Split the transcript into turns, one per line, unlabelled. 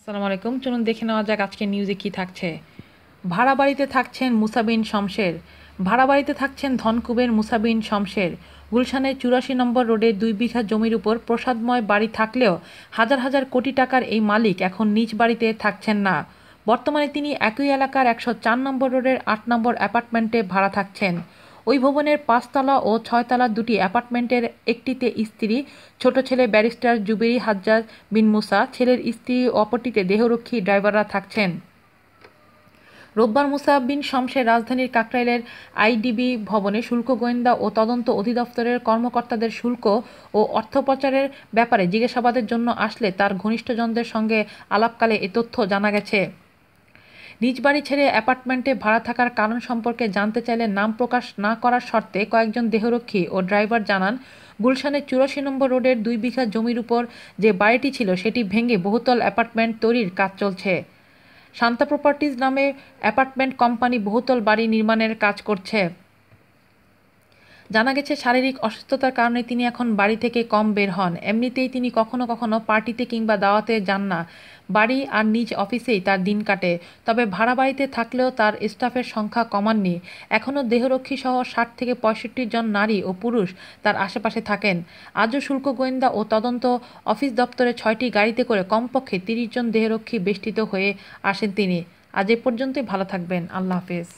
আসসালামু আলাইকুম। চলুন দেখে নেওয়া যাক আজকের নিউজে কি থাকছে। ভাড়া বাড়িতে থাকছেন মুসা বিন শমশের। ভাড়া বাড়িতে থাকছেন ধনকুবের মুসা বিন শমশের। গুলশানের ৮৪ নম্বর রোডে ২ বিঘা জমির উপর প্রসাদময় বাড়ি থাকলেও হাজার হাজার কোটি টাকার এই মালিক এখন নিজ বাড়িতে থাকছেন না। বর্তমানে তিনি একই এলাকার ১০৪ নম্বর রোডের ৮ নম্বর অ্যাপার্টমেন্টে ভাড়া থাকছেন। ওই ভবনের ৫ তলা ও ৬ তলার দুটি অ্যাপার্টমেন্টের একটিতে স্ত্রী, ছোট ছেলে ব্যারিস্টার জুবেরি হাজ্জাজ বিন মুসা, ছেলের স্ত্রী, অপরটিতে দেহরক্ষী ড্রাইভাররা থাকছেন। রোববার মুসা বিন শমশের রাজধানীর কাকরাইলের আইডিবি ভবনে শুল্ক গোয়েন্দা ও তদন্ত অধিদপ্তরের কর্মকর্তাদের শুল্ক ও অর্থ পাচারের ব্যাপারে জিজ্ঞাসাবাদের জন্য আসলে তার ঘনিষ্ঠজনদের সঙ্গে আলাপকালে এ তথ্য জানা গেছে। নিজ বাড়ি ছেড়ে অ্যাপার্টমেন্টে ভাড়া থাকার কারণ সম্পর্কে জানতে চাইলে নাম প্রকাশ না করার শর্তে কয়েকজন দেহরক্ষী ও ড্রাইভার জানান, গুলশানের ৮৪ নম্বর রোডের ২ বিঘা জমির উপর যে বাড়িটি ছিল সেটি ভেঙে বহুতল অ্যাপার্টমেন্ট তৈরির কাজ চলছে। শান্তা প্রপার্টিজ নামে অ্যাপার্টমেন্ট কোম্পানি বহুতল বাড়ি নির্মাণের কাজ করছে। জানা গেছে, শারীরিক অসুস্থতার কারণে তিনি এখন বাড়ি থেকে কম বের হন। এমনিতেই তিনি কখনো কখনো পার্টিতে কিংবা দাওয়াতে যান না। বাড়ি আর নিজ অফিসেই তার দিন কাটে। তবে ভাড়া বাড়িতে থাকলেও তার স্টাফের সংখ্যা কমাননি। এখনও দেহরক্ষী সহ ৬০ থেকে ৬৫ জন নারী ও পুরুষ তার আশেপাশে থাকেন। আজও শুল্ক গোয়েন্দা ও তদন্ত অফিস দপ্তরে ৬টি গাড়িতে করে কমপক্ষে ৩০ জন দেহরক্ষী বেষ্টিত হয়ে আসেন তিনি। আজ এ পর্যন্তই। ভালো থাকবেন। আল্লাহ হাফেজ।